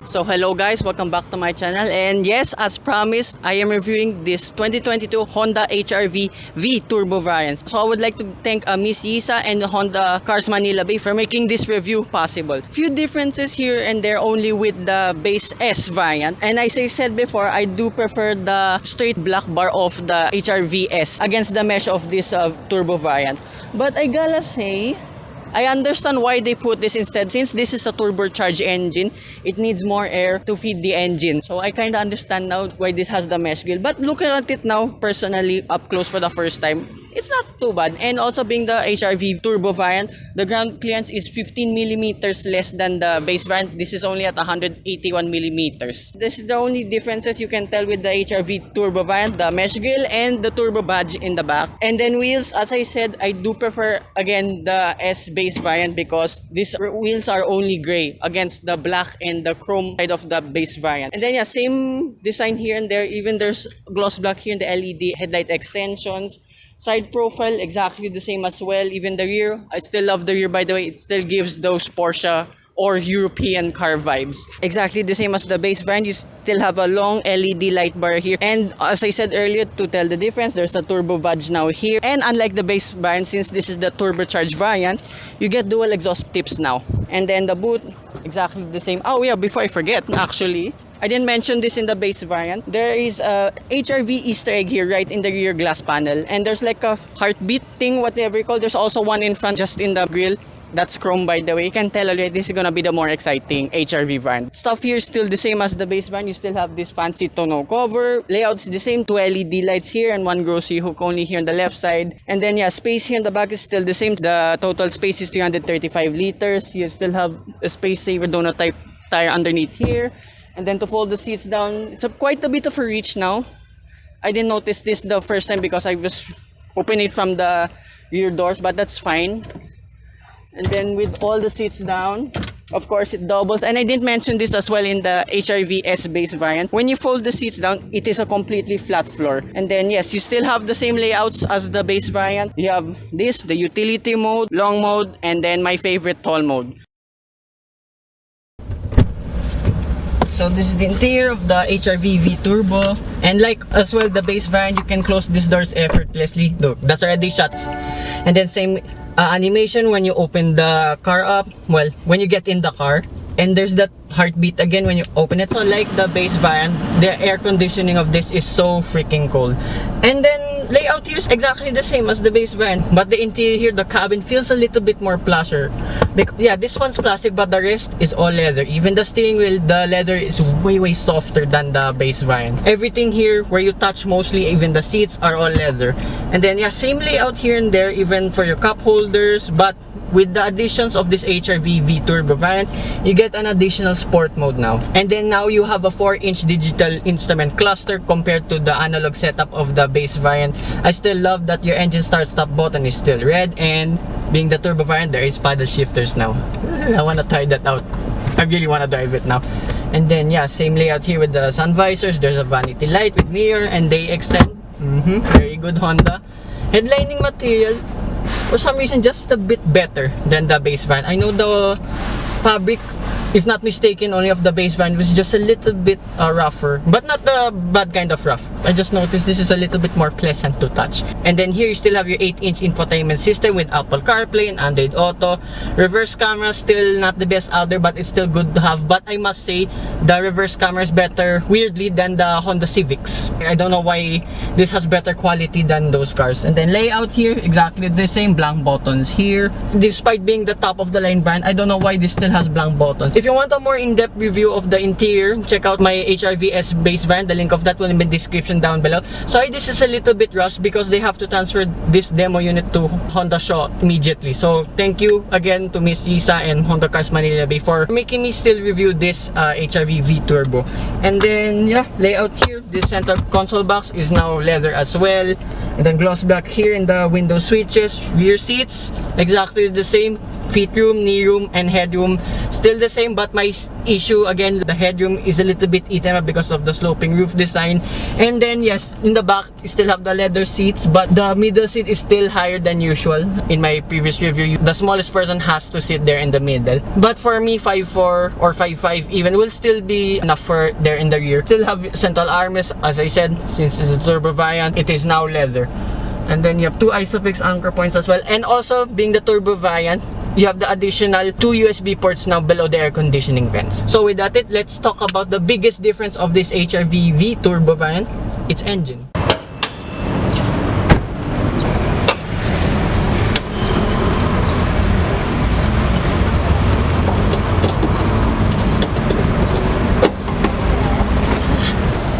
So hello guys, welcome back to my channel, and yes, as promised, I am reviewing this 2022 Honda HR-V V Turbo variant. So I would like to thank Miss Yssa and Honda Cars Manila Bay for making this review possible. Few differences here and there only with the base S variant, and as I said before, I do prefer the straight black bar of the HR-V S against the mesh of this turbo variant. But I gotta say, I understand why they put this instead. Since this is a turbocharged engine, it needs more air to feed the engine. So I kind of understand now why this has the mesh grill. But looking at it now, personally, up close for the first time, it's not too bad. And also being the HR-V turbo variant, the ground clearance is 15 millimeters less than the base variant. This is only at 181 millimeters. This is the only differences you can tell with the HR-V turbo variant, the mesh grill and the turbo badge in the back. And then wheels, as I said, I do prefer again the S base variant because these wheels are only gray against the black and the chrome side of the base variant. And then yeah, same design here and there. Even there's gloss black here in the LED headlight extensions. Side profile exactly the same as well. Even the rear, I still love the rear, by the way. It still gives those Porsche or European car vibes. Exactly the same as the base variant. You still have a long LED light bar here. And as I said earlier, to tell the difference, there's a turbo badge now here. And unlike the base variant, since this is the turbocharged variant, you get dual exhaust tips now. And then the boot, exactly the same. Oh yeah, before I forget, actually, I didn't mention this in the base variant. There is a HR-V Easter egg here right in the rear glass panel. And there's like a heartbeat thing, whatever you call. There's also one in front just in the grille. That's chrome, by the way. You can tell already this is gonna be the more exciting HR-V variant. Stuff here is still the same as the base variant. You still have this fancy tonneau cover. Layout's the same. 2 LED lights here and one grocery hook only here on the left side. And then yeah, space here in the back is still the same. The total space is 335 liters. You still have a space saver donut type tire underneath here. And then to fold the seats down, it's quite a bit of a reach now. I didn't notice this the first time because I was opening it from the rear doors, but that's fine. And then with all the seats down, of course it doubles. And I didn't mention this as well in the HR-V S base variant. When you fold the seats down, it is a completely flat floor. And then yes, you still have the same layouts as the base variant. You have this, the utility mode, long mode, and then my favorite, tall mode. So this is the interior of the HR-V V Turbo, and like as well the base variant, you can close these doors effortlessly. Look, that's already shuts. And then same animation when you open the car up, well, when you get in the car, and there's that heartbeat again when you open it. So like the base variant, the air conditioning of this is so freaking cold. And then layout here is exactly the same as the base variant, but the interior here, the cabin feels a little bit more plusher. Yeah, this one's plastic, but the rest is all leather. Even the steering wheel, the leather is way softer than the base variant. Everything here where you touch mostly, even the seats are all leather. And then yeah, same layout here and there, even for your cup holders, but with the additions of this HR-V V Turbo variant, you get an additional sport mode now. And then now you have a 4-inch digital instrument cluster compared to the analog setup of the base variant. I still love that your engine start-stop button is still red, and being the turbo variant, there is paddle shifters now. I want to try that out. I really want to drive it now. And then yeah, same layout here with the sun visors. There's a vanity light with mirror, and they extend. Very good Honda. Headlining material, for some reason, just a bit better than the base variant. I know the fabric, if not mistaken, only of the base variant was just a little bit rougher, but not the bad kind of rough. I just noticed this is a little bit more pleasant to touch. And then here you still have your 8-inch infotainment system with Apple CarPlay and Android Auto. Reverse camera, still not the best out there, but it's still good to have. But I must say, the reverse camera is better, weirdly, than the Honda Civics. I don't know why this has better quality than those cars. And then layout here, exactly the same, blank buttons here. Despite being the top of the line brand, I don't know why this still has blank buttons. If you want a more in-depth review of the interior, check out my HR-V S base variant. The link of that will be in the description down below. Sorry, this is a little bit rushed because they have to transfer this demo unit to Honda Shaw immediately. So thank you again to Miss Yssa and Honda Cars Manila Bay for making me still review this HR-V V Turbo. And then yeah, layout here, this center console box is now leather as well. And then gloss black here in the window switches. Rear seats, exactly the same. Feet room, knee room, and headroom still the same, but my issue again, the headroom is a little bit eaten up because of the sloping roof design. And then yes, in the back you still have the leather seats, but the middle seat is still higher than usual. In my previous review, the smallest person has to sit there in the middle, but for me 5'4" or 5'5" even will still be enough for there in the rear. Still have central armrest, as I said, since it's a turbo variant, it is now leather. And then you have 2 ISOFIX anchor points as well. And also, being the turbo variant, you have the additional 2 USB ports now below the air conditioning vents. So with that, let's talk about the biggest difference of this HR-V V turbo variant, its engine.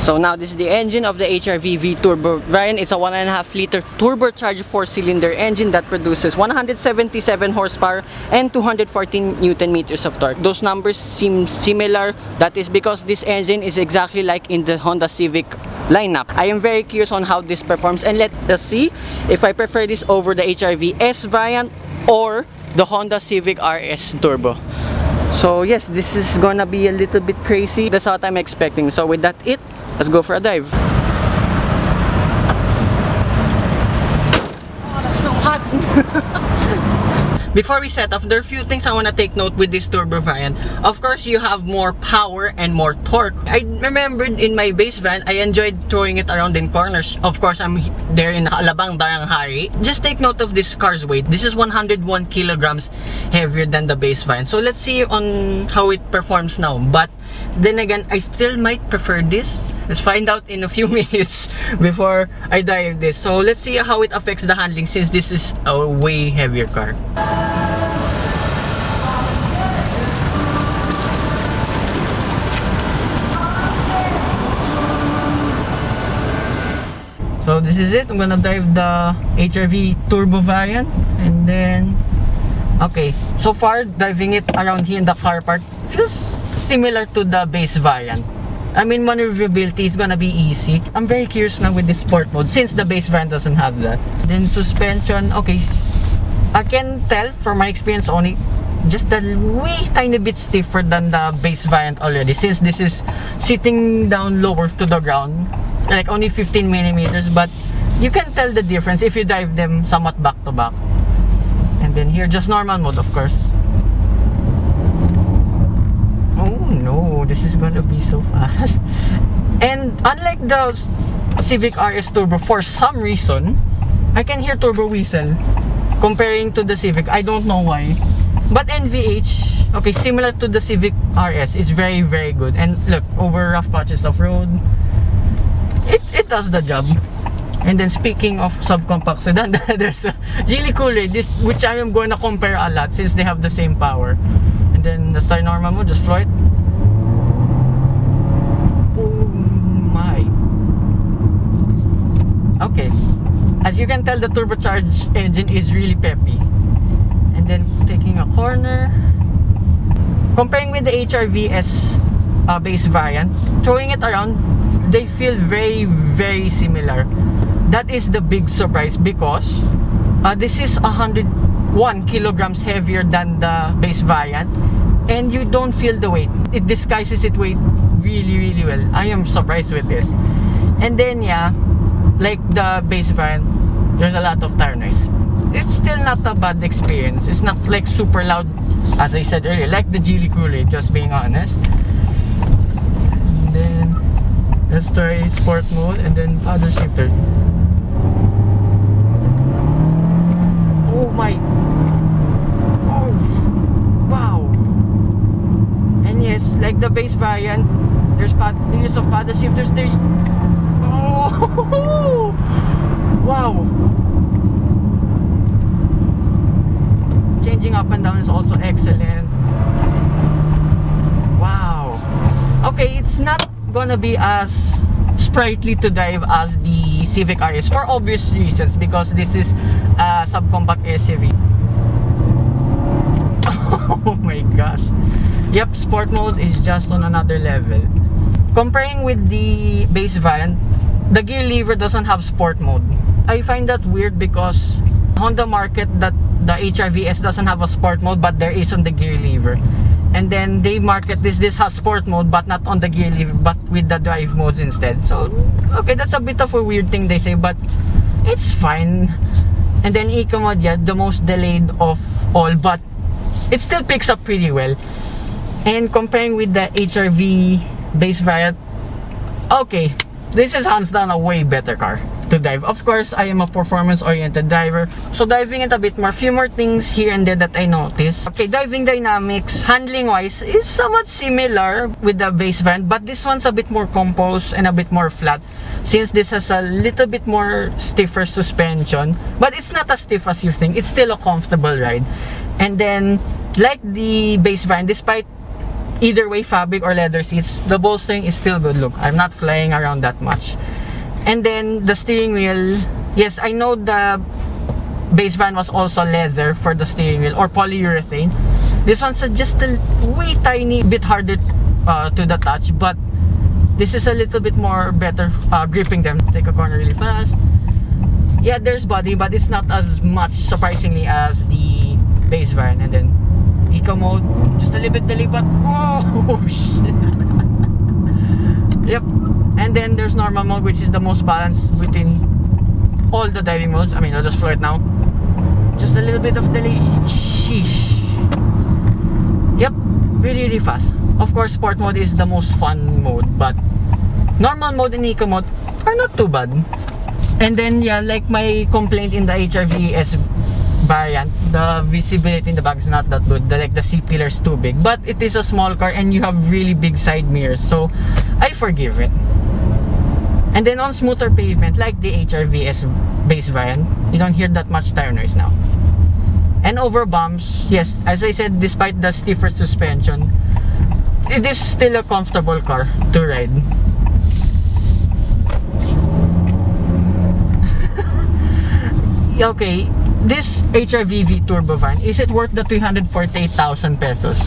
So now this is the engine of the HR-V V turbo variant. It's a 1.5 liter turbocharged 4-cylinder engine that produces 177 horsepower and 214 Newton meters of torque. Those numbers seem similar. That is because this engine is exactly like in the Honda Civic lineup. I am very curious on how this performs, and let us see if I prefer this over the HR-V S variant or the Honda Civic RS Turbo. So yes, this is gonna be a little bit crazy. That's what I'm expecting. So with that, let's go for a dive. Oh, that's so hot. Before we set off, there are a few things I want to take note with this turbo variant. Of course, you have more power and more torque. I remembered in my base variant, I enjoyed throwing it around in corners. Of course, I'm there in Alabang Darang Hari. Just take note of this car's weight. This is 101 kilograms heavier than the base variant. So let's see on how it performs now. But then again, I still might prefer this. Let's find out in a few minutes before I dive this. So let's see how it affects the handling, since this is a way heavier car. So this is it. I'm gonna dive the HR-V turbo variant, and then okay, so far diving it around here in the car part feels similar to the base variant. I mean, maneuverability is gonna be easy. I'm very curious now with this sport mode, since the base variant doesn't have that. Then suspension, okay, I can tell from my experience only just a wee tiny bit stiffer than the base variant already, since this is sitting down lower to the ground, like only 15 millimeters, but you can tell the difference if you drive them somewhat back to back. And then here, just normal mode, of course. No, this is gonna be so fast. And unlike the Civic RS Turbo, for some reason I can hear turbo whistle comparing to the Civic. I don't know why, but NVH, okay, similar to the Civic RS, is very good. And look, over rough patches of road, it does the job. And then speaking of subcompact sedan, there's a really Coolray, this which I am going to compare a lot since they have the same power. And then the start normal mode, just float. Okay, as you can tell, the turbocharged engine is really peppy. And then taking a corner, comparing with the HR-V S base variant, throwing it around, they feel very similar. That is the big surprise, because this is 101 kilograms heavier than the base variant, and you don't feel the weight. It disguises its weight really well. I am surprised with this. And then yeah, like the base variant, there's a lot of tire noise. It's still not a bad experience. It's not like super loud, as I said earlier, like the Coolray, just being honest. And then let's try sport mode, and then paddle shifter. Oh my, oh wow. And yes, like the base variant, there's use of paddle shifters there. Oh wow. Changing up and down is also excellent. Wow. Okay, it's not gonna be as sprightly to drive as the Civic RS for obvious reasons, because this is a subcompact SUV. Oh my gosh. Yep, sport mode is just on another level. Comparing with the base variant, the gear lever doesn't have sport mode. I find that weird because Honda market that the HR-VS doesn't have a sport mode, but there is on the gear lever. And then they market this has sport mode but not on the gear lever, but with the drive modes instead. So okay, that's a bit of a weird thing they say, but it's fine. And then eco mode, yeah, the most delayed of all, but it still picks up pretty well. And comparing with the HR-V base variant, okay, this is hands down a way better car to drive. Of course, I am a performance-oriented driver, so diving it a bit more, few more things here and there that I noticed. Okay, driving dynamics, handling-wise, is somewhat similar with the base variant, but this one's a bit more composed and a bit more flat, since this has a little bit more stiffer suspension, but it's not as stiff as you think. It's still a comfortable ride. And then, like the base variant, despite either way fabric or leather seats, the bolstering is still good. Look, I'm not flying around that much. And then the steering wheel, yes, I know the base variant was also leather for the steering wheel, or polyurethane. This one's just a wee tiny bit harder to the touch, but this is a little bit more better gripping them. Take a corner really fast. Yeah, there's body, but it's not as much, surprisingly, as the base variant. And then eco mode, just a little bit delayed, but oh shit. Yep. And then there's normal mode, which is the most balanced between all the driving modes. I mean, I'll just floor it now. Just a little bit of delay. Sheesh. Yep, really, really fast. Of course, sport mode is the most fun mode, but normal mode and eco mode are not too bad. And then, yeah, like my complaint in the HR-VS variant, the visibility in the back is not that good. The C pillar is too big, but it is a small car and you have really big side mirrors, so I forgive it. And then on smoother pavement, like the HR-VS base variant, you don't hear that much tire noise now. And over bumps, yes, as I said, despite the stiffer suspension, it is still a comfortable car to ride. Okay, this HR-V Turbo van, is it worth the 348,000 pesos?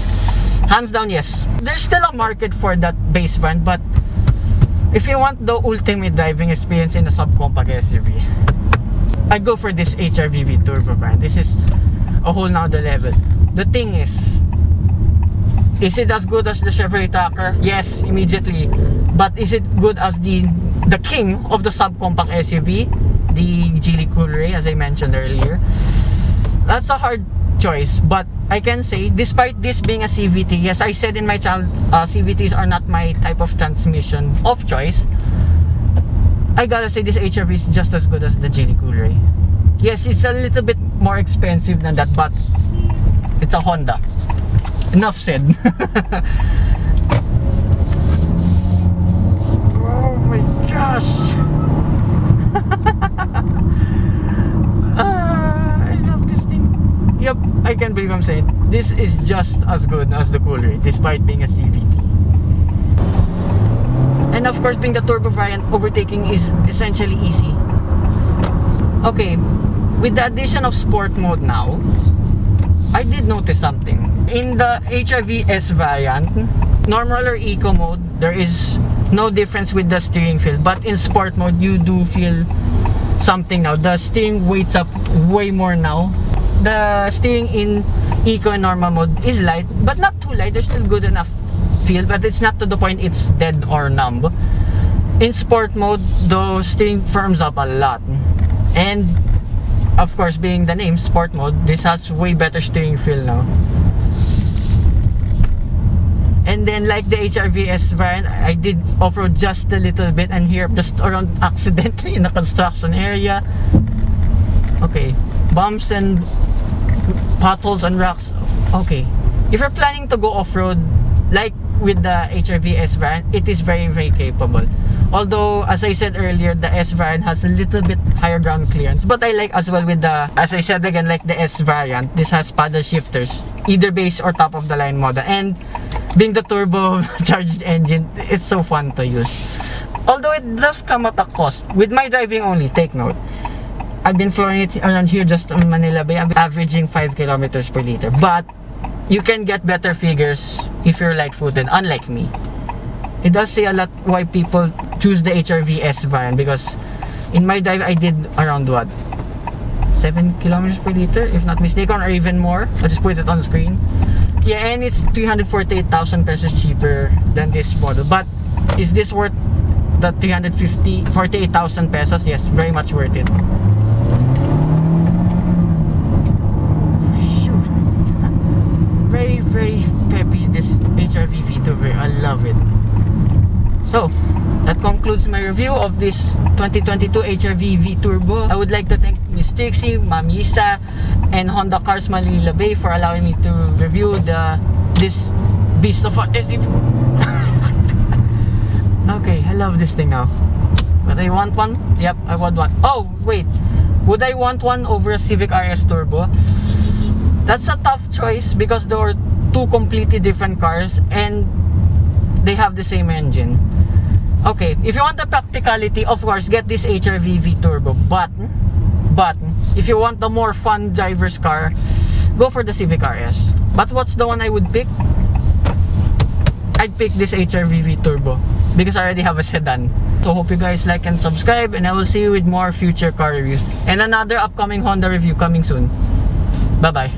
Hands down, yes. There's still a market for that base van, but if you want the ultimate driving experience in a subcompact SUV, I go for this HR-V Turbo van. This is a whole nother level. The thing is it as good as the Chevrolet Tracker? Yes, immediately. But is it good as the king of the subcompact SUV, the Geely Coolray, as I mentioned earlier? That's a hard choice, but I can say, despite this being a CVT, yes, I said in my channel, CVTs are not my type of transmission of choice. I gotta say this HR-V is just as good as the Geely Coolray. Yes, it's a little bit more expensive than that, but it's a Honda. Enough said. Oh my gosh! I love this thing. Yep, I can't believe I'm saying this is just as good as the Coolray, despite being a CVT. And of course, being the turbo variant, overtaking is essentially easy. Okay, with the addition of sport mode now, I did notice something. In the HR-VS variant, normal or eco mode, there is no difference with the steering feel, but in sport mode, you do feel something now. The steering weights up way more now. The steering in eco and normal mode is light, but not too light. There's still good enough feel, but it's not to the point it's dead or numb. In sport mode, the steering firms up a lot. And of course, being the name sport mode, this has way better steering feel now. And then like the HR-VS variant, I did off-road just a little bit, and here just around accidentally in the construction area. Okay, bumps and potholes and rocks. Okay, if you're planning to go off-road like with the HR-VS variant, it is very, very capable. Although, as I said earlier, the S variant has a little bit higher ground clearance. But I like as well with the, as I said again, like the S variant, this has paddle shifters, either base or top of the line model. And being the turbo charged engine, it's so fun to use. Although it does come at a cost. With my driving only, take note, I've been flooring it around here just on Manila Bay. I'm averaging 5 kilometers per liter. But you can get better figures if you're light-footed, unlike me. It does say a lot why people choose the HR-VS variant, because in my drive I did around what? 7 kilometers per liter, if not mistaken, or even more. I'll just put it on the screen. Yeah, and it's 348,000 pesos cheaper than this model. But is this worth the 48,000 pesos? Yes, very much worth it. Shoot. Very, very peppy, this HRV V2. I love it. So, that concludes my review of this 2022 HRV V Turbo. I would like to thank Miss Trixie, Ma'am Yssa, and Honda Cars Manila Bay for allowing me to review this beast of a SUV. Okay, I love this thing now. But I want one? Yep, I want one. Oh, wait. Would I want one over a Civic RS Turbo? That's a tough choice because there are two completely different cars and they have the same engine. Okay, if you want the practicality, of course, get this HRV V Turbo. But if you want the more fun driver's car, go for the Civic RS. But what's the one I would pick? I'd pick this HRV V Turbo because I already have a sedan. So hope you guys like and subscribe, and I will see you with more future car reviews and another upcoming Honda review coming soon. Bye bye.